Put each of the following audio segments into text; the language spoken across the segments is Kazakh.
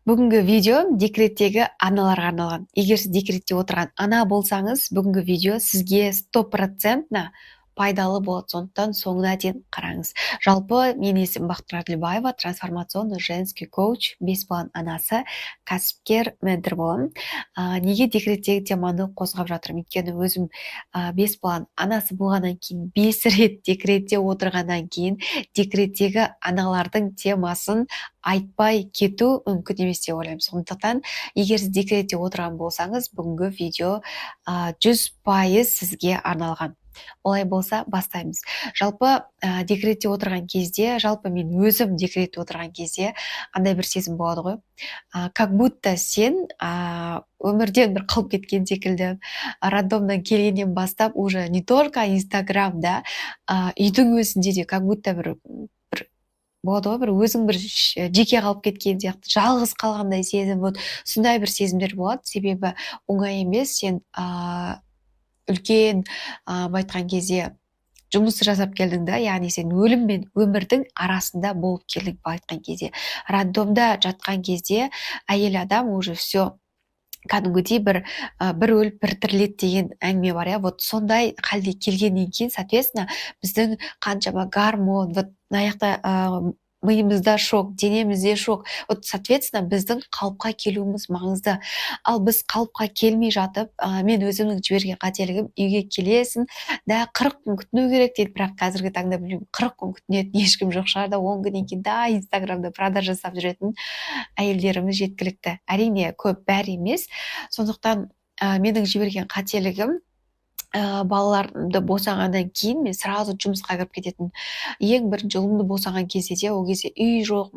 Бүгінгі видео декреттегі аналарға арналған. Егер сіз декретте отырған ана болсаңыз, бүгінгі видео сізге 100% пайдалы болады. Сондықтан соңына дейін қараңыз. Жалпы мен есімім Бақтыгүл Әділбаева, трансформационный женский коуч, 5 баланың анасы, кәсіпкер ментор боламын. Неге декреттегі теманы қозғап жатырмын? Өйткені өзім 5 баланың анасы болғаннан кейін, 5 рет декретте отырғаннан кейін, декреттегі аналардың темасын айтпай кету мүмкін емес деп ойлаймын. Сондықтан егер сіз декретте отырған болсаңыз, бүгінгі видео 100% сізге арналған. Олай болса бастаймыз. Жалпы декретте отырған кезде, жалпы мен өзім декретте отырған кезде андай бір сезім болады ғой. Как будто сен өмірден бір қалып кеткен секілді, роддомнан келгеннен бастап уже не только инстаграмда, үйдің өзінде де как будто бір болады ғой, бір өзің бір жеке қалып кеткен сияқты, жалғыз қалғандай сезім, вот сондай бір сезімдер болады. Себебі оңай емес, сен үлкен айтқан кезде жұмыс жасап келдің да, яғни сен өлім мен өмірдің арасында болып келдің айтқан кезде. Роддомда жатқан кезде әйел адам уже все кәдімгідей бір өліп бір тіріледі деген әңгіме бар, иә. Вот сондай халде келгеннен кейін, соответственно, біздің қаншама гормон, вот мына жақта миымызда шок, денемізде шок. Вот, соответственно, біздің қалыпқа келуіміз маңызды. Ал біз қалыпқа келмей жатып, мен өзімнің жіберген қателігім, үйге келесің, да 40 күн күтіну керек дейді, бірақ қазіргі таңда білмеймін, 40 күн күтінетін ешкім жоқ шығар, да 10 күннен кейін да инстаграмда продажа жасап жүретін әйелдеріміз жеткілікті. Әрине көп бәрі емес. Сондықтан менің жіберген қателігім, балаларымды босағаннан кейін мен сразу жұмысқа кіріп кететін. Ең бірінші ұлымды босаған кезде де, ол кезде үй жоқ,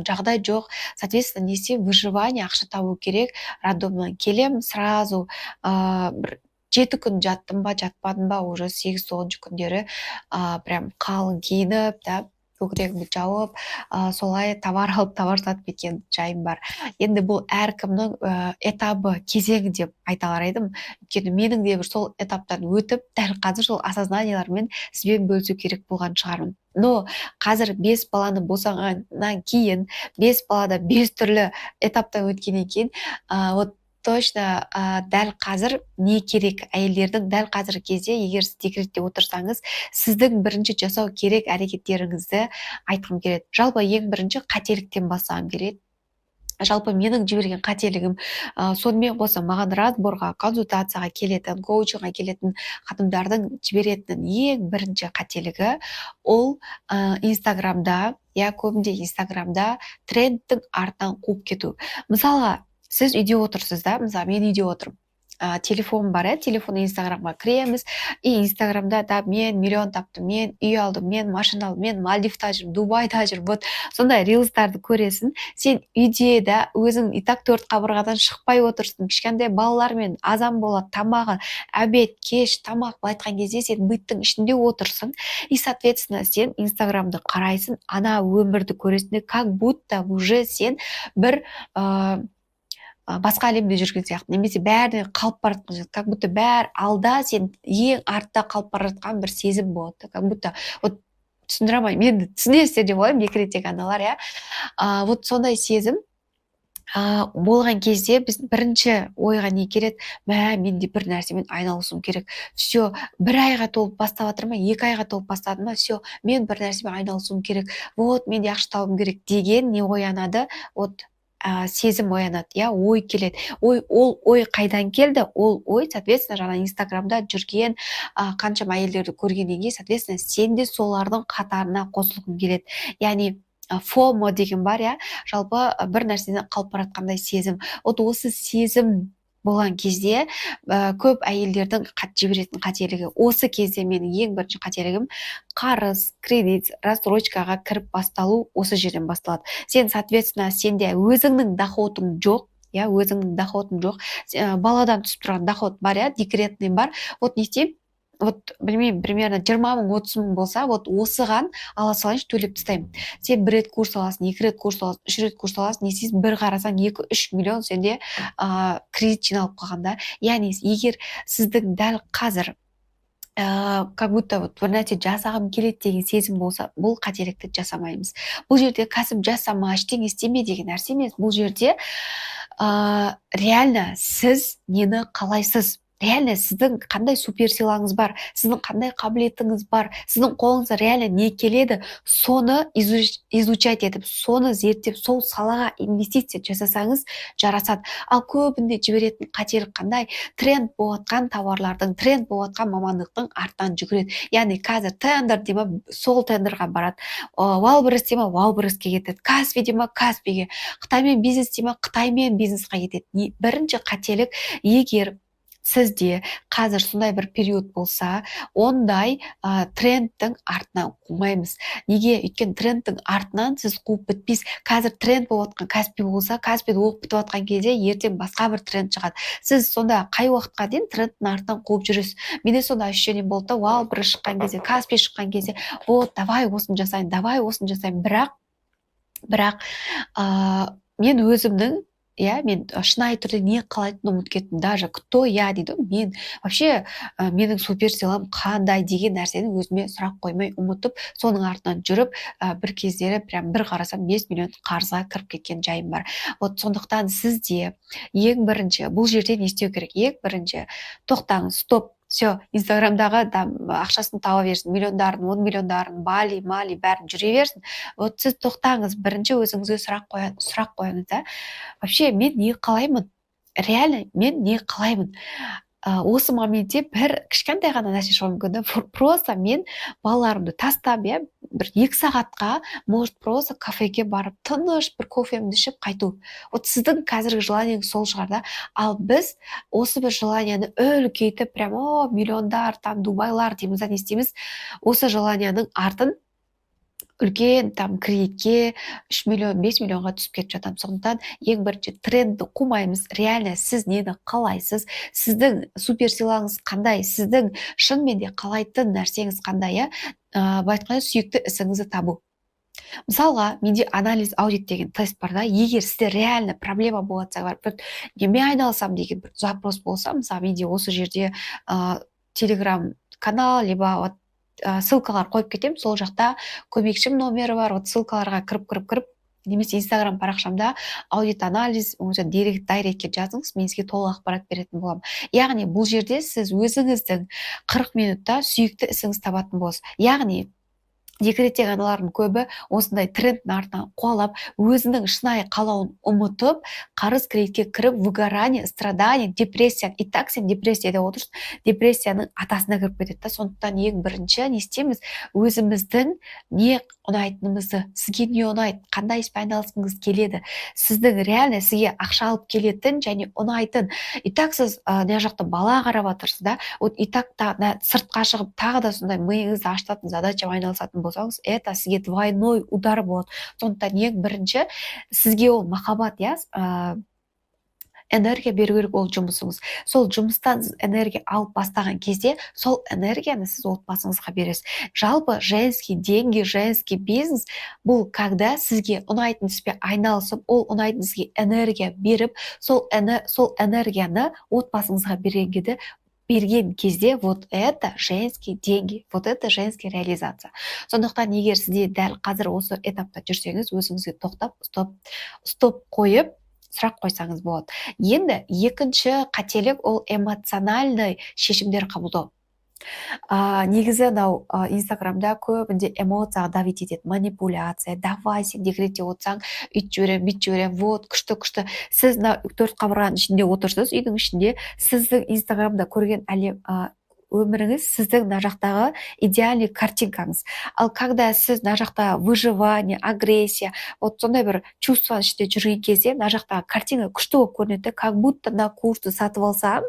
жағдай жоқ. Соответственно, не істеймін, выживание, ақша табу керек. Роддомнан келем, сразу бір 7 күн жаттым ба, жатпадым ба, уже 8-9 күндері прям қалың киініп, да, көкірегімді жауып, солай товар алып, товар сатып кеткен жайым бар. Енді бұл әркімнің этабы, кезеңі деп айта алар едім. Өйткені менің де бір сол этаптан өтіп, дәл қазір сол осознаниялармен сізбен бөлісу керек болған шығармын. Но қазір 5 баланы босағаннан кейін, 5 балада 5 түрлі этаптан өткеннен кейін, вот точно дәл қазір не керек әйелдердің дәл қазіргі кезде, егер сіз декретте отырсаңыз, сіздің бірінші жасау керек әрекеттеріңізді айтқым келеді. Жалпы ең бірінші қателіктен бастағым келеді. Жалпы менің жіберген қателігім, сонымен қоса маған разборға, консультацияға келетін, коучинға келетін қадымдардың жіберетін ең бірінші қателігі, ол инстаграмда, көбінде инстаграмда трендтің артынан қуып кету. Мысалға, сіз үйде отырсыз да, мысалы мен үйде отырмын, телефон бар, телефон инстаграмға кіреміз, и инстаграмда да мен миллион таптым, мен үй алдым, мен машина алдым, мен Мальдивта жүрмін, Дубайда жүрмін, вот сондай рилстарды көресің. Сен үйде да өзің и так 4 қабырғадан шықпай отырсың, кішкентай балалармен азан болады, тамағы, обед, кеш, тамақ айтқан кезде сен быттың ішінде отырсың, и соответственно сен инстаграмды қарайсың, ана өмірді көресің, как будто уже сен бір басқа әлемде жүрген сияқты, немесе бәріне қалып бара жатқан сияқты, как будто бәрі алда, сен ең артта қалып бара жатқан бір сезім болады, как будто, вот түсіндіре алмаймын, енді түсінесіздер деп ойлаймын, декреттегі аналар, вот сондай сезім болған кезде біз бірінші ойға не келеді, мен де бір нәрсемен айналысуым керек, все, 1 айға толып бастап жатыр ма, 2 айға толып бастады ма, все, мен бір нәрсемен айналысуым керек, вот мен де ақша табуым керек деген не оянады, вот сезім оянады, ой келеді. Ол ой қайдан келді? Ол ой, соответственно, жаңа инстаграмда жүрген қаншама әйелдерді көргеннен кейін, соответственно, сен де солардың қатарына қосылғың келеді. Яғни FOMO деген бар, жалпы бір нәрседен қалып бара жатқандай сезім. Вот осы сезім болған кезде көп әйелдердің жіберетін қателігі, осы кезде менің ең бірінші қателігім, қарыз, кредит, рассрочкаға кіріп басталу осы жерден басталады. Сен, соответственно, сенде өзіңнің доходың жоқ, өзіңнің доходың жоқ, баладан түсіп тұрған доход бар, декретный бар, вот не істеймін, вот білмеймін, примерно 20 мың, 30 мың болса, вот осыған ала салайыншы, төлеп тастаймын. Сен 1 рет курс аласың, 2 рет курс аласың, 3 рет курс аласың, не істейсің, бір қарасаң 2-3 миллион сенде кредит жиналып қалғанда. Яғни егер сіздің дәл қазір как будто вот бір нәрсе жасағым келеді деген сезім болса, бұл қателікті жасамаймыз. Бұл жерде кәсіп жасама, ештеңе істеме деген нәрсе емес. Бұл жерде реально сіз нені қалайсыз? Реально сіздің қандай суперсилаңыз бар, сіздің қандай қабілетіңіз бар, сіздің қолыңызға реально не келеді, соны изучать етіп, соны зерттеп, сол салаға инвестиция жасасаңыз жарасады. Ал көбінде жіберетін қателік қандай? Тренд болатқан товарлардың, тренд болатқан мамандықтың артынан жүгіреді. Яғни қазір тендер дейма, сол тендерға барады. Wildberries дейма, Wildberriesке кетеді. Каспи дейма, Каспиге. Қытаймен бизнес дейма, Қытаймен бизнесқа кетеді. Бірінші қателік, егер сізде қазір сондай бір период болса, ондай трендтің артынан қумаймыз. Неге? Өйткені трендтің артынан сіз қуып бітпейсіз. Қазір тренд болып отқан Каспи болса, Каспиді оқып бітіп отқан кезде ертең басқа бір тренд шығады. Сіз сонда қай уақытқа дейін трендтің артынан қуып жүресіз? Менде сонда ощущение болды да, вау, бір шыққан кезде, Каспи шыққан кезде, вот, давай осыны жасайын, давай осыны жасайын. Бірақ мен өзімнің, мен шынайы түрде не қалайтынын ұмытып кеттім. Даже кто я дейді. Мен вообще менің суперсилам қандай деген нәрсені өзіме сұрақ қоймай ұмытып, соның артынан жүріп, бір кездері прям бір қарасам 5 миллион қарызға кіріп кеткен жайым бар. Вот сондықтан сізде ең бірінші бұл жерде не істеу керек? Ең бірінші тоқтаңыз, стоп. Все, инстаграмдағы ақшасын тауа берсін, миллиондарын, 10 миллиондарын, Бали, Мали бәрін жүре берсін. Вот сіз тоқтаңыз, бірінші өзіңізге сұрақ қойыңыз да. Вообще мен не қалаймын? Реально мен не қалаймын? Осы моментте бір кішкентай ғана нәрсе шығуы мүмкін. Просто мен балаларымды тастап, бір 2 сағатқа, может, просто кафеге барып, тыныш бір кофемді ішіп қайту. Вот сіздің қазіргі желаниеңіз сол шығар да. Ал біз осы бір желанияны үлкейтіп, прям миллиондар, Дубайлар дейміз, не істейміз? Осы желанияның артын үлкен кредитке 3 миллион, 5 миллионға түсіп кетіп жатамыз. Сондықтан ең бірінші трендті қумаймыз. Реально сіз нені қалайсыз? Сіздің суперсилаңыз қандай? Сіздің шынымен де қалайтын нәрсеңіз қандай? Айтқанда сүйікті ісіңізді табу. Мысалға, менде анализ аудит деген тест бар да. Егер сізде реально проблема болатса, бір неме айналысам деген бір запрос болса, мысалы менде осы жерде телеграм канал, либо ссылкалар қойып кетем, сол жақта көмекшім номері бар, ссылкаларға кіріп, немесе инстаграм парақшамда аудит анализ, дайректке жазыңыз, мен сізге толық ақпарат беретін боламын. Яғни бұл жерде сіз өзіңіздің 40 минутта сүйікті ісіңіз табатын боласыз. Яғни декреттегі аналардың көбі осындай трендтің артынан қуалап, өзінің шынайы қалауын ұмытып, қарыз кредитке кіріп, выгорание, страдание, депрессия. И так сен депрессияда отырсың, депрессияның атасына кіріп кетеді. Сондықтан ең бірінші не істейміз? Өзіміздің не ұнайтынымызды, сізге не ұнайды, қандай іспен айналысқыңыз келеді, сіздің реально сізге ақша алып келетін және ұнайтын. И так сіз не жақта бала қарап отырсыз да, вот и так сыртқа шығып тағы да сондай миыңызды ашытатын задачаға айналысатын болсаңыз, это сізге двойной удар болады. Сондықтан ең бірінші сізге ол махаббат, энергия беру керек ол жұмысыңыз. Сол жұмыстан сіз энергия алып бастаған кезде, сол энергияны сіз отбасыңызға бересіз. Жалпы женский деньги, женский бизнес бұл когда сізге ұнайтын іспен айналысып, ол ұнайтын сізге энергия беріп, сол энергияны отбасыңызға берген кезде, вот это женские деньги, вот это женская реализация. Сондықтан егер сізде дәл қазір осы этапта жүрсеңіз, өзіңізге тоқтап, стоп қойып, сұрақ қойсаңыз болады. Енді екінші қателік ол эмоциональный шешімдер қабылдау. Негізі инстаграмда көбінде эмоцияға давить етеді, манипуляция, давай сен декретте отсаң, үйт жіберем, бүйт жіберем, вот, күшті. Сіз 4 қабырғаның ішінде отырсыз, үйдің ішінде, сіздің инстаграмда көрген өміріңіз сіздің жақтағы идеальный картинкаңыз. Ал когда сіз жақта выживание, агрессия, вот сондай бір чувствоның ішінде жүрген кезде, жақтағы картинка күшті болып көрінеді, как будто на курсты сатып алсам,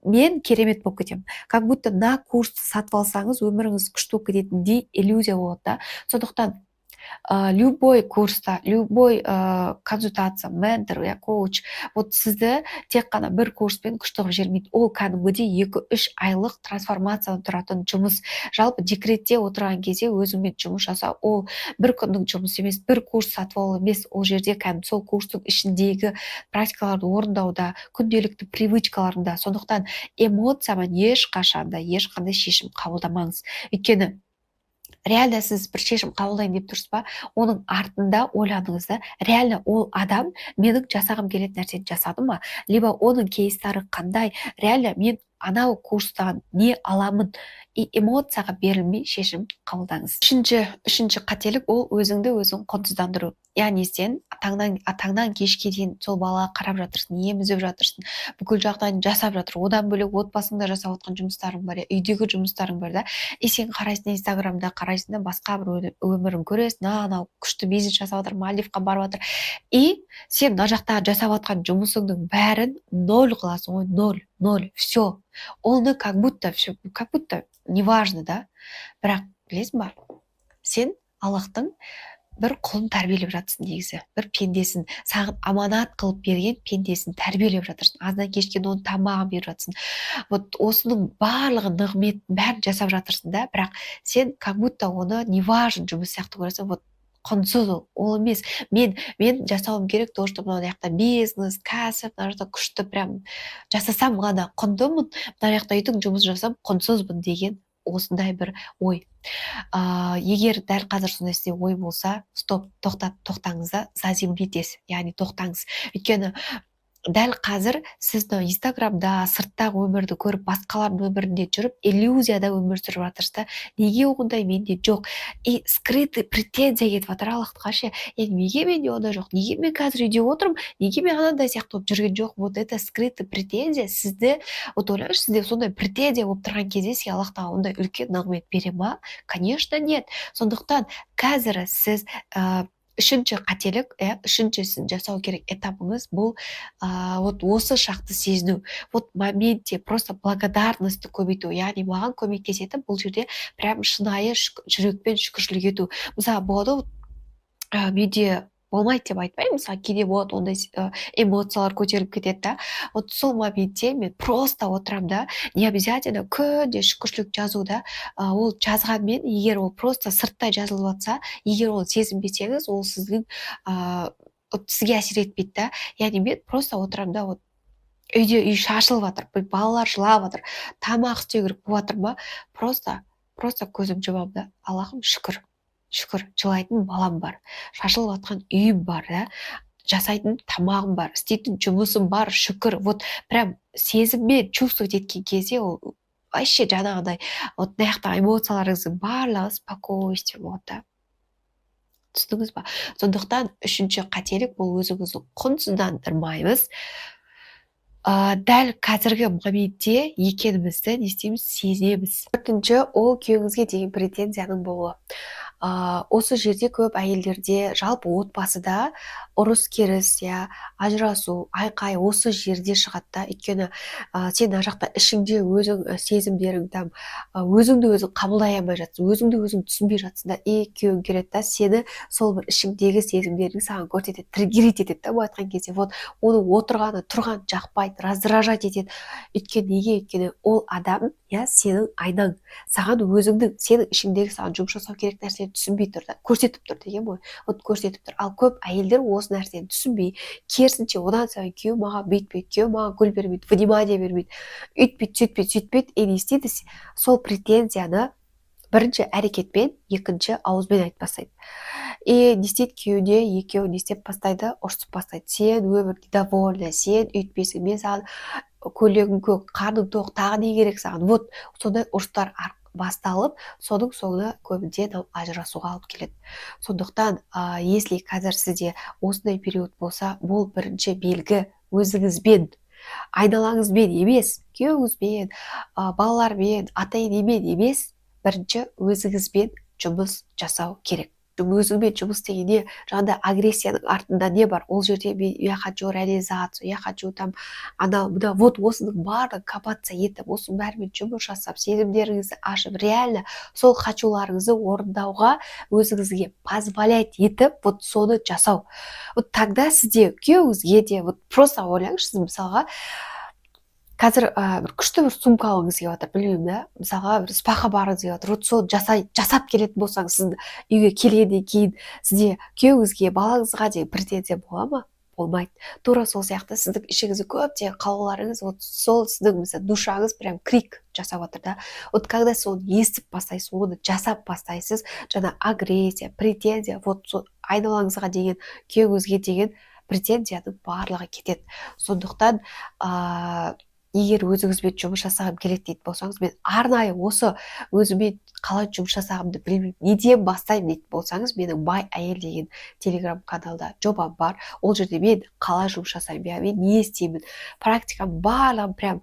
мен керемет болып кетемін. Как будто на курсты сатып алсаңыз, өміріңіз күшті болып кететіндей иллюзия болады да. Сондықтан любой курста, любой консультация, ментор, коуч, вот сізді тек қана бір курспен күшті қылып жібермейді. Ол кәдімгідей 2-3 айлық трансформациядан тұратын жұмыс. Жалпы декретте отырған кезде өзіңмен жұмыс жасау, ол бір күннің жұмысы емес, бір курс сатып алу емес, ол жерде кәдімгі сол курстың ішіндегі практикаларды орындауда, күнделікті привычкаларында. Сондықтан эмоциямен ешқашанда ешқандай шешім қабылдамаңыз. Өйткені реально сіз бір шешім қабылдайын деп тұрсыз ба, оның артында ойланыңыз да, реально ол адам менің жасағым келетін нәрсені жасады ма, либо оның кейстары қандай, реально мен анау курстан не аламын, эмоцияға берілмей шешім қабылдаңыз. Үшінші қателік ол өзіңді өзің құнсыздандыру. Яғни сен таңнан кешке дейін сол балаға қарап жатырсың, емізіп жатырсың, бүкіл жағдайын жасап жатыр. Одан бөлек отбасыңда жасап отқан жұмыстарың бар, үйдегі жұмыстарың бар да. Сен қарайсың, инстаграмда қарайсың да, басқа бір өмірін көресің, анау күшті бизнес жасап жатыр, Мальдивқа барып жатыр. Сен мына жақта жасап жатқан жұмысыңның бәрін ноль қыласың, ноль, все. Оны как будто неважно, да. Бірақ білесің ба, сен Аллахтың бір құлын тәрбиелеп жатырсың негізі. Бір пендесін, саған аманат қылып берген пендесін тәрбиелеп жатырсың. Аздан кешкен оның тамағын беріп жатырсың. Вот осының барлығын, нығметін бәрін жасап жатырсың да, бірақ сен как будто оны неважно жұмыс сияқты көресің. Вот құнсыз ол емес. Мен жасауым керек, то, что мына жақта бизнес, кәсіп, мына жақта күшті прям жасасам ғана құндымын, мына жақта үйдің жұмыс жасасам құнсызбын деген осындай бір ой. Егер дәл қазір сондай сізде ой болса, тоқтаңыз да, заземлитесь, яғни тоқтаңыз. Өйткені дәл қазір сіз инстаграмда сырттағы өмірді көріп, басқалардың өмірінде жүріп, иллюзияда өмір сүріп жатырсыз да, неге ондай менде жоқ? Скрытый претензия кетіп жатыр Аллахқа ше. Неге менде ондай жоқ? Неге мен қазір үйде отырмын? Неге мен анандай сияқты болып жүрген жоқ? Вот это скрытый претензия сізді, вот ойлаңызшы, сізде сондай претензия болып тұрған кезде сізге Аллахтан ондай үлкен нығмет бере ма? Конечно, нет. Сондықтан қазір сіз үшінші қателік, үшінші жасау керек этапыңыз бұл вот осы шақты сезіну. Вот моменте просто благодарностьті көбейту, яғни маған көмектесетін бұл жерде прям шынайы жүрекпен шүкіршілік ету. Мысалы болады менде болмайды деп айтпаймын, мысалы кейде болады ондай эмоциялар көтеріліп кетеді да. Вот сол моментте мен просто отырамын да, не обязательно күнде шүкіршілік жазу да. Ол жазғанмен, егер ол просто сырттай жазылып жатса, егер ол сезінбесеңіз, ол сіздің сізге әсер етпейді да. Яғни мен просто отырамын да, вот үйде үй шашылып жатыр, балалар жылап жатыр, тамақ істеу керек болып жатыр ма, просто көзім жұмамын да, Аллахым шүкір, жылайтын балам бар, шашылып жатқан үйім бар да, жасайтын тамағым бар, істейтін жұмысым бар, шүкір. Вот прям сезіммен чувствовать еткен кезде ол вообще жаңағыдай вот мына эмоцияларыңыздың барлығы спокойствие болады да. Түсіндіңіз ба? Сондықтан үшінші қателік бұл өзіңізді құнсыздандырмаймыз. Дәл қазіргі моментте екенімізді не істейміз, сеземіз. Төртінші, ол күйеуіңізге деген претензияның болуы. Осы жерде көп әйелдерде, жалпы отбасыда ұрыс керіс, ажырасу, айқай осы жерде шығады да. Өйткені сен ана жақта ішіңде өзің сезімдерің там, өзіңді өзің қабылдай алмай жатсың, өзіңді өзің түсінбей жатсың да, күйеуің келеді да, сені сол бір ішіңдегі сезімдерің саған көрсетеді, триггерить етеді да, бұл айтқан кезде. Вот оның отырғаны, тұрған жақпайды, раздражать етеді. Өйткені ол адам, сенің айнаң, саған өзіңдің, сенің ішіңдегі саған жұмыс жасау керек нәрсені түсінбей тұр да, көрсетіп тұр деген ғой. Вот көрсетіп тұр. Ал көп әйелдер осы нәрсені түсінбей, керісінше одан сайын күйеу маған бүйтпейді, күйеу маған гүл бермейді, внимание бермейді, өйтпейді, сөйтпейді, не істейді? Сол претензияны бірінші әрекетпен, екінші ауызбен айтып бастайды. Не істейді күйеуіне, екеуі не істеп бастайды, ұрсып бастайды. Сен өмір недовольна, сен өйтпесің, мен саған көйлегің көк, қарның тоқ, тағы не керек саған? Вот сондай ұрыстар басталып, соның соңына көбінде ажырасуға алып келеді. Сондықтан, если қазір сізде осындай период болса, бұл бірінші белгі өзіңізбен, айналаңызбен емес, күйеуіңізбен, балалармен, ата-енемен емес, бірінші өзіңізбен жұмыс жасау керек. өзіңмен жұмыс дегенде жаңағыдай агрессияның артында не бар? Ол жерде мен я хочу реализацию, я хочу там анау мынау, вот осының барлығын копаться етіп, осының бәрімен жұмыс жасап, сезімдеріңізді ашып, реально сол хачуларыңызды орындауға өзіңізге позволять етіп, вот соны жасау. Вот тогда сізде күйеуіңізге де, вот просто ойлаңызшы, сіз мысалға қазір бір күшті бір сумка алғыңыз келіп жатыр, білмеймін да, мысалға бір спаға барғыңыз келіп жатыр, вот сол жасап келетін болсаңыз, сіз үйге келгеннен кейін сізде күйеуіңізге, балаңызға деген претензия бола ма? Болмайды. Тура сол сияқты сіздің ішіңізде көптеген қалауларыңыз, вот сол сіздің мысалы душаңыз прям крик жасап жатыр да. Вот когда соны естіп бастайсыз, оны жасап бастайсыз, жаңа агрессия, претензия, вот сол айналаңызға деген, күйеуіңізге деген претензияның барлығы кетеді. Сондықтан егер өзіңізбен жұмыс жасағым келеді дейтін болсаңыз, мен арнайы осы өзіммен қалай жұмыс жасағымды білмеймін, неден бастаймын дейтін болсаңыз, менің бай әйел деген телеграм каналда жобам бар. Ол жерде мен қалай жұмыс жасаймын, мен не істеймін, практикам барлығын прям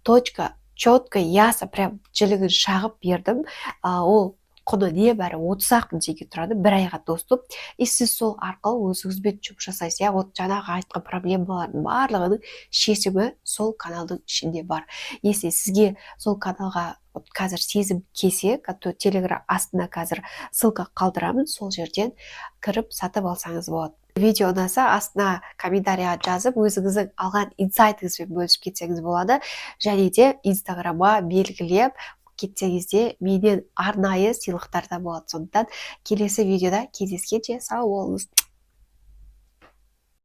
точка, четко, ясно, прям жілігін шағып бердім. Ол құны небәрі 30 теңге тұрады, бір айға доступ. И сіз сол арқылы өзіңізбен жұмыс жасайсыз. Вот жаңағы айтқан проблемалардың барлығының шешімі сол каналдың ішінде бар. Если сізге сол каналға қазір сезім келсе, телеграм астына қазір ссылка қалдырамын, сол жерден кіріп сатып алсаңыз болады. Видео ұнаса астына комментарийға жазып, өзіңіздің алған инсайтыңызбен бөлісіп кетсеңіз болады. Және де инстаграмға белгілеп кетсеңізде менен арнайы сыйлықтар да болады. Сондықтан келесі видеода кездескенше сау болыңыз.